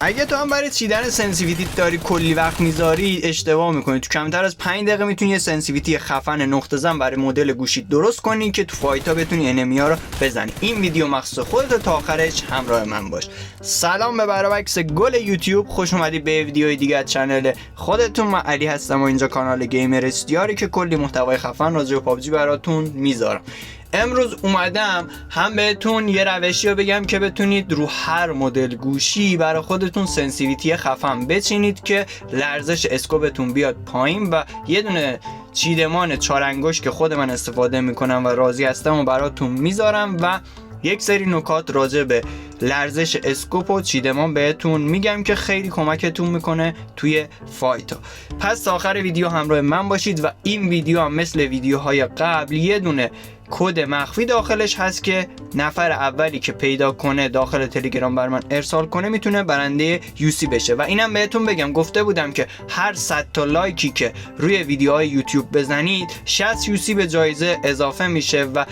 اگه تو هم برای چیدن سنسیویتی داری کلی وقت میذاری اشتباه میکنی. تو کمتر از 5 دقیقه میتونی یه سنسیویتی خفن نقطه زن برای مدل گوشی درست کنی که تو فایتا بتونی انمیا رو بزنی. این ویدیو مخصوص خودت، تا آخرش همراه من باش. سلام به برابکس گل یوتیوب، خوش اومدی به ویدیوی دیگه از چنل خودتون. من علی هستم و اینجا کانال گیمر استیاری که کلی محتوای خفن راجع به پابجی براتون میذارم. امروز اومدم هم بهتون یه روشی رو بگم که بتونید رو هر مدل گوشی برای خودتون سنسیویتی خفن بچینید که لرزش اسکوپتون بیاد پایین و یه دونه چیدمان 4 انگشت که خود من استفاده میکنم و راضی هستم و براتون میذارم و یک سری نکات راجع به لرزش اسکوپ و چیدمان بهتون میگم که خیلی کمکتون میکنه توی فایتا. پس تا آخر ویدیو همراه من باشید و این ویدیو هم مثل ویدیوهای قبل یه دونه کد مخفی داخلش هست که نفر اولی که پیدا کنه داخل تلگرام بر من ارسال کنه میتونه برنده یوسی بشه. و اینم بهتون بگم، گفته بودم که هر 100 تا لایکی که روی ویدیوهای یوتیوب بزنید 60 یوسی به جایزه اضافه میشه و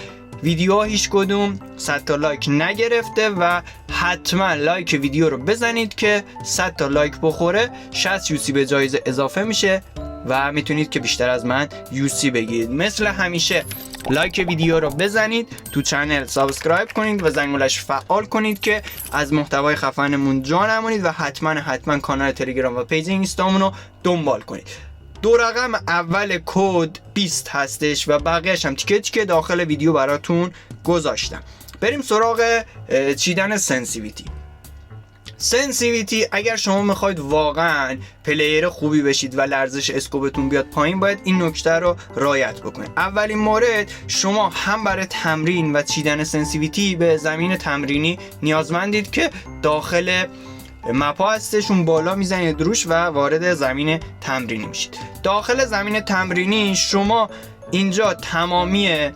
ویدیوها هیچ کدوم 100 تا لایک نگرفته و حتما لایک ویدیو رو بزنید که 100 تا لایک بخوره 60 یوسی به جایزه اضافه میشه و میتونید که بیشتر از من یوسی بگیرید. مثل همیشه لایک ویدیو رو بزنید، تو چنل سابسکرایب کنید و زنگولش فعال کنید که از محتوای خفنمون جا نمونید و حتما کانال تلگرام و پیج اینستامون رو دنبال کنید. 2 رقم اول کد 20 هستش و بقیه‌اش هم تیکه تیکه داخل ویدیو براتون گذاشتم. بریم سراغ چیدن سنسیویتی. اگر شما میخواید واقعا پلیر خوبی بشید و لرزش اسکوپتون بیاد پایین، باید این نکته رو رعایت بکنید. اولین مورد، شما هم برای تمرین و چیدن سنسیویتی به زمین تمرینی نیازمندید که داخل مپا هستشون بالا میزنید روش و وارد زمین تمرینی میشید. داخل زمین تمرینی شما اینجا تمامی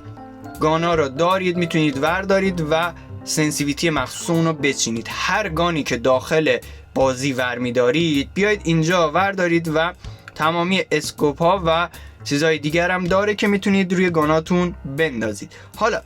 گانا رو دارید، میتونید وردارید و سنسیویتی مخصوص اون رو بچینید. هر گانی که داخل بازی ورمیدارید بیاید اینجا وردارید و تمامی اسکوپ ها و چیزهای دیگر هم داره که میتونید روی گاناتون بندازید. حالا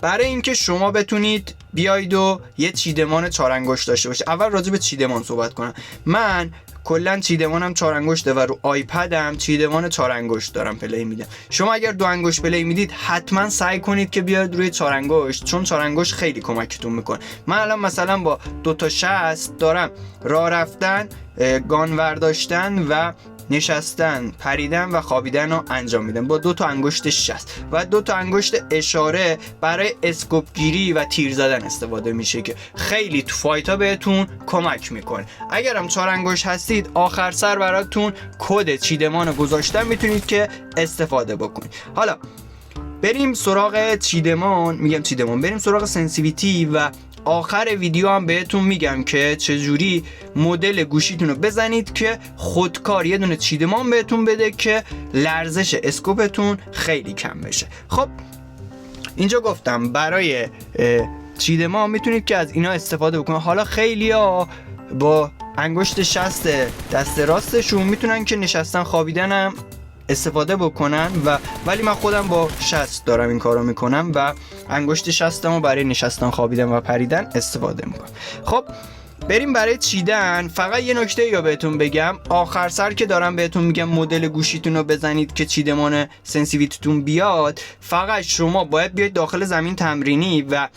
برای اینکه شما بتونید بیاید و یه چیدمان 4 انگشت داشته باشید، اول راجع به چیدمان صحبت کنم. من کلا چیدمانم 4 انگشته و رو آیپدم چیدمان 4 انگشت دارم پلی میدم. شما اگر 2 انگشت پلی میدید حتما سعی کنید که بیاید روی 4 انگشت، چون 4 انگشت خیلی کمکتون میکنه. من الان مثلا با 2 تا 60 دارم راه رفتن، گان ورداشتن و نشستن، پریدن و خوابیدن رو انجام میدم با 2 تا انگشت 60 و 2 تا انگشت اشاره برای اسکوپ گیری و تیر زدن استفاده میشه که خیلی تو فایتا بهتون کمک میکنه. اگرم 4 انگشت هستید، آخر سر براتون کد چیدمان گذاشتم، میتونید که استفاده بکنید. حالا بریم سراغ بریم سراغ سنسیویتی و آخر ویدیو هم بهتون میگم که چجوری مدل گوشیتون رو بزنید که خودکار یه دونه چیدمان بهتون بده که لرزش اسکوپتون خیلی کم بشه. خب اینجا گفتم برای چیدمان میتونید که از اینا استفاده بکنید. حالا خیلیا با انگشت 60 دست راستشون میتونن که نشستن خوابیدن هم استفاده بکنن ولی من خودم با 60 دارم این کارو میکنم و انگشت 60 رو برای نشستن خوابیدن و پریدن استفاده میکنم. خب بریم برای چیدن. فقط یه نکته یا بهتون بگم، آخر سر که دارم بهتون میگم مدل گوشیتون رو بزنید که چیدمان سنسیویتیتون بیاد، فقط شما باید بیاید داخل زمین تمرینی و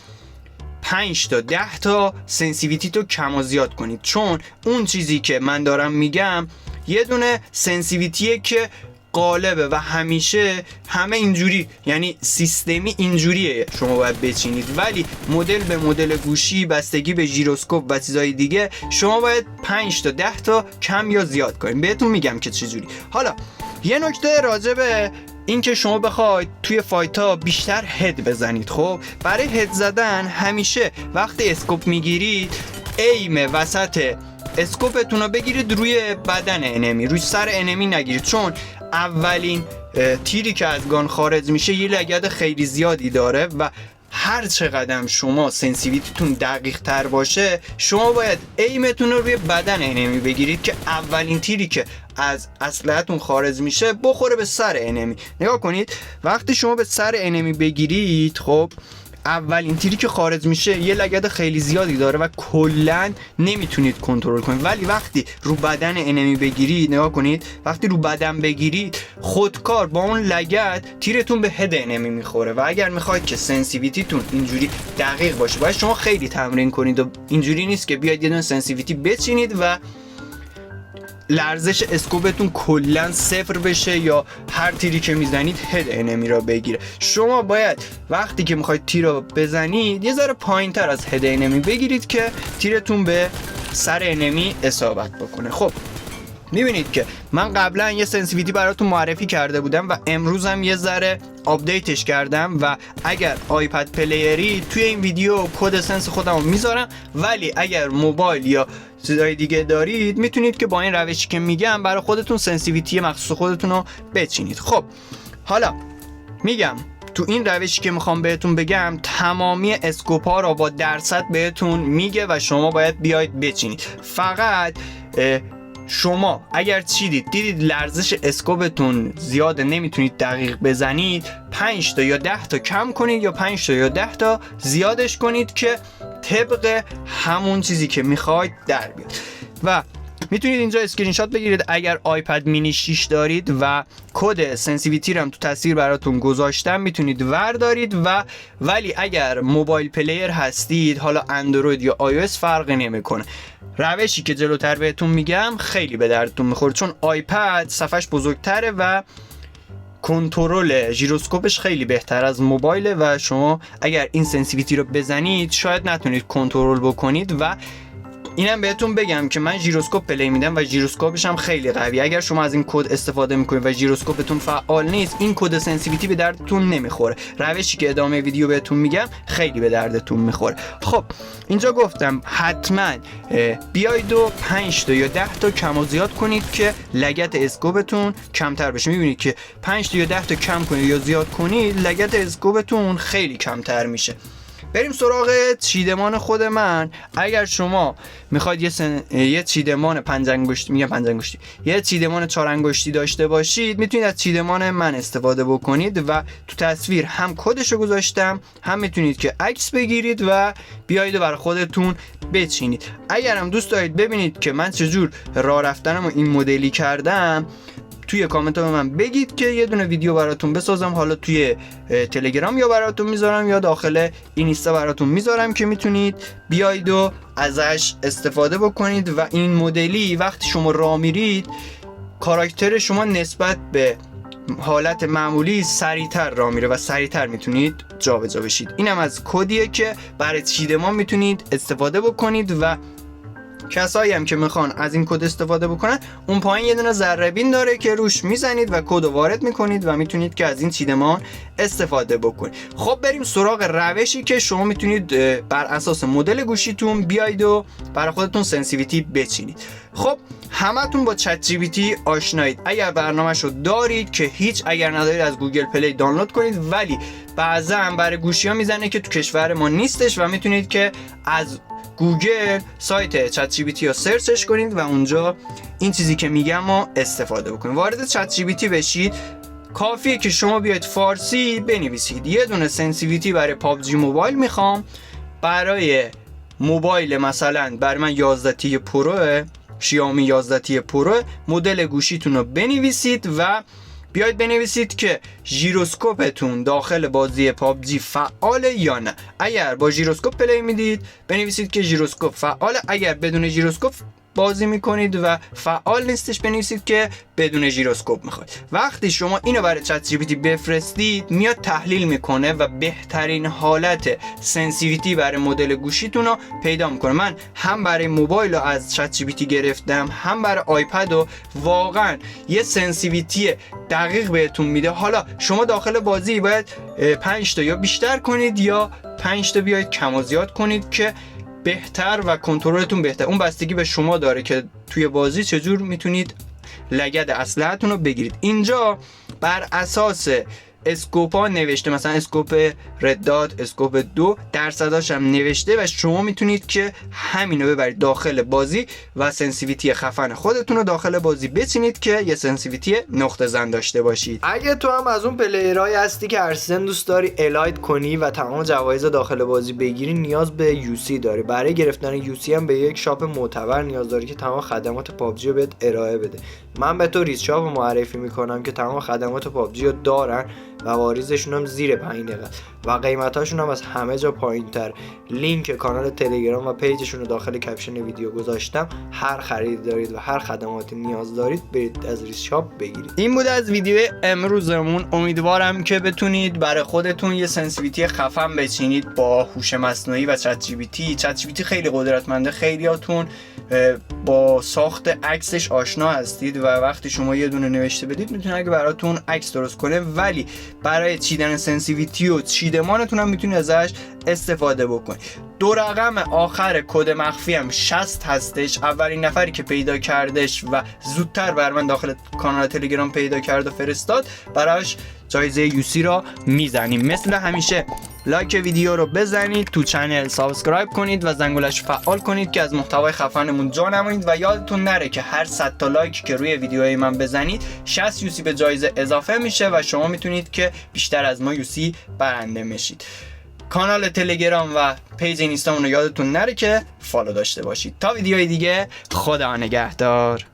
5 تا 10 تا سنسیویتی تو کم و زیاد کنید، چون اون چیزی که من دارم میگم یه دونه سنسیویتیه که غالبه و همیشه همه اینجوری، یعنی سیستمی اینجوریه شما باید بچینید، ولی مدل به مدل گوشی بستگی به ژیروسکوپ و چیزای دیگه شما باید 5 تا 10 تا کم یا زیاد کنید. بهتون میگم که چجوری. حالا یه نکته راجع به این که شما بخواید توی فایتا بیشتر هد بزنید. خب برای هد زدن همیشه وقتی اسکوپ میگیرید ایم وسط اسکوپتون رو بگیرید روی بدن انمی، روی سر انمی نگیرید، چون اولین تیری که از گان خارج میشه یه لگد خیلی زیادی داره و هر چقدر شما سنسیویتیتون دقیق تر باشه شما باید ایمتون رو روی بدن انمی بگیرید که اولین تیری که از اسلحه‌تون خارج میشه بخوره به سر انمی. نگاه کنید وقتی شما به سر انمی بگیرید، خب اولین تیری که خارج میشه یه لگد خیلی زیادی داره و کلا نمیتونید کنترل کنید، ولی وقتی رو بدن انمی بگیرید، نگاه کنید وقتی رو بدن بگیرید خودکار با اون لگد تیرتون به هد انمی میخوره. و اگر میخواید که سنسیویتیتون اینجوری دقیق باشه باید شما خیلی تمرین کنید و اینجوری نیست که بیاید یه دونه سنسیویتی بچینید و لرزش اسکوپتون کلا صفر بشه یا هر تیری که میزنید هد انمی را بگیره. شما باید وقتی که میخواید تیر رو بزنید یه ذره پایینتر از هد انمی بگیرید که تیرتون به سر انمی اصابت بکنه. خب میبینید که من قبلا یه سنسیویتی براتون معرفی کرده بودم و امروز هم یه ذره آپدیتش کردم و اگر آیپد پلیری توی این ویدیو کد سنس خودم رو میذارم، ولی اگر موبایل یا چیزای دیگه دارید میتونید که با این روشی که میگم برای خودتون سنسیویتی مخصوص خودتون رو بچینید. خب حالا میگم تو این روشی که میخوام بهتون بگم تمامی اسکوپ ها رو با درصد بهتون میگه و شما باید بیاید بچینید. فقط شما اگر دیدید لرزش اسکوپتون زیاده نمیتونید دقیق بزنید 5 تا یا 10 تا کم کنید یا 5 تا یا 10 تا زیادش کنید که طبق همون چیزی که میخواید در بیاد. و میتونید اینجا اسکرین شات بگیرید اگر آیپد مینی 6 دارید و کد سنسیویتی رو هم تو تصویر براتون گذاشتم میتونید وردارید و ولی اگر موبایل پلیر هستید حالا اندروید یا آی او اس فرقی نمیکنه. روشی که جلوتر بهتون میگم خیلی به دردتون میخوره چون آیپد صفحش بزرگتره و کنترل ژیروسکوپش خیلی بهتر از موبایله و شما اگر این سنسیویتی رو بزنید شاید نتونید کنترل بکنید. و اینم بهتون بگم که من ژیروسکوپ پلی میدم و ژیروسکوپش هم خیلی قویه. اگر شما از این کد استفاده میکنید و ژیروسکوپتون فعال نیست این کد سنسیویتی به دردتون نمیخوره. روشی که ادامه ویدیو بهتون میگم خیلی به دردتون میخوره. خب اینجا گفتم حتما بیاید و 5 تا یا 10 تا کم و زیاد کنید که لگد اسکوپتون کمتر بشه. میبینید که 5 تا یا 10 تا کم کنید یا زیاد کنید لگد اسکوپتون خیلی کمتر میشه. بریم سراغ چیدمان خود من. اگر شما میخواید یه چیدمان یه چیدمان 4 انگشتی داشته باشید میتونید از چیدمان من استفاده بکنید و تو تصویر هم کدشو گذاشتم هم میتونید که عکس بگیرید و بیایید و برای خودتون بچینید. اگر هم دوست دارید ببینید که من چجور راه رفتنمو این مدلی کردم توی کامنت ها به من بگید که یه دونه ویدیو براتون بسازم، حالا توی تلگرام یا براتون میذارم یا داخل اینستا براتون میذارم که میتونید بیاید و ازش استفاده بکنید. و این مدلی وقتی شما راه میرید کاراکتر شما نسبت به حالت معمولی سریعتر راه میره و سریعتر میتونید جابجا بشید. اینم از کدیه که برای چیدمان میتونید استفاده بکنید و کسایی هم که میخوان از این کد استفاده بکنن اون پایین یه دونه ذره بین داره که روش میزنید و کد رو وارد میکنید و میتونید که از این چیدمان استفاده بکنید. خب بریم سراغ روشی که شما میتونید بر اساس مدل گوشیتون بیاید و برای خودتون سنسیویتی بچینید. خب همتون با چت جی پی تی آشنایید. اگر برنامه‌شو دارید که هیچ، اگر ندارید از گوگل پلی دانلود کنید، ولی بعضا برای گوشی‌ها میزنه که تو کشور ما نیستش و میتونید که از گوگل سایت چت جی پی تی رو سرچش کنید و اونجا این چیزی که میگم رو استفاده بکنید. وارد چت جی پی تی بشید، کافیه که شما بیاید فارسی بنویسید یه دونه سنسیویتی برای پابجی موبایل میخوام، برای موبایل مثلا برای من 11 تی پرو، شیائومی 11 تی پرو، مدل گوشیتون رو بنویسید و بیاید بنویسید که ژیروسکوپتون داخل بازی پابجی فعاله یا نه. اگر با ژیروسکوپ پلی میدید بنویسید که ژیروسکوپ فعاله، اگر بدون ژیروسکوپ بازی میکنید و فعال نیستش بنویسید که بدون ژیروسکوپ میخواید. وقتی شما اینو برای چت جی پی تی بفرستید میاد تحلیل میکنه و بهترین حالت سنسیویتی برای مدل گوشیتون رو پیدا میکنه. من هم برای موبایل رو از چت جی پی تی گرفتم هم برای آیپد و واقعا یه سنسیویتی دقیق بهتون میده. حالا شما داخل بازی باید 5 تا یا بیشتر کنید یا 5 تا بیاید کم و زیاد کنید که بهتر و کنترلتون بهتر. اون بستگی به شما داره که توی بازی چجور میتونید لگد اسلحه‌تون رو بگیرید. اینجا بر اساس اسکوپا نوشته، مثلا اسکوپ رد دات، اسکوپ 2 درصداش هم نوشته و شما میتونید که همینو ببرید داخل بازی و سنسیویتی خفن خودتون رو داخل بازی بچینید که یه سنسیویتی نقطه زن داشته باشید. اگه تو هم از اون پلیرای هستی که هر سن دوست داری الاید کنی و تمام جوایز داخل بازی بگیری، نیاز به یوسی داری. برای گرفتن یوسی هم به یک شاپ معتبر نیاز داری که تمام خدمات پابجی رو بهت ارائه بده. من به تو ریز شاپ معرفی میکنم که تمام خدمات پابجی رو دارن و واریزشون هم زیر 5 دقیقه و قیمتاشون هم از همه جا پایین‌تر. لینک کانال تلگرام و پیجشون رو داخل کپشن ویدیو گذاشتم. هر خرید دارید و هر خدماتی نیاز دارید برید از ریز شاپ بگیرید. این بود از ویدیو امروزمون. امیدوارم که بتونید برای خودتون یه سنسیویتی خفن بچینید با هوش مصنوعی و چت جی پی تی. چت جی پی تی خیلی قدرتمنده، خیلیاتون با ساخت عکسش آشنا هستید و وقتی شما یه دونه نوشته بدید میتونه اگه براتون عکس درست کنه، ولی برای چیدن سنسیویتی و چیدمانتون هم میتونید ازش استفاده بکنید. 2 رقم آخر کد مخفی هم 60 هستش. اولین نفری که پیدا کردش و زودتر بر من داخل کانال تلگرام پیدا کرد و فرستاد براش جایزه یوسی را میزنیم. مثل همیشه لایک ویدیو رو بزنید، تو چنل سابسکرایب کنید و زنگولش فعال کنید که از محتوای خفنمون جا نمونید و یادتون نره که هر 100 تا لایک که روی ویدیوهای من بزنید 60 یوسی به جایزه اضافه میشه و شما میتونید که بیشتر از ما یوسی برنده بشید. کانال تلگرام و پیج اینستامون رو یادتون نره که فالو داشته باشید. تا ویدیوهای دیگه، خدا نگهدار.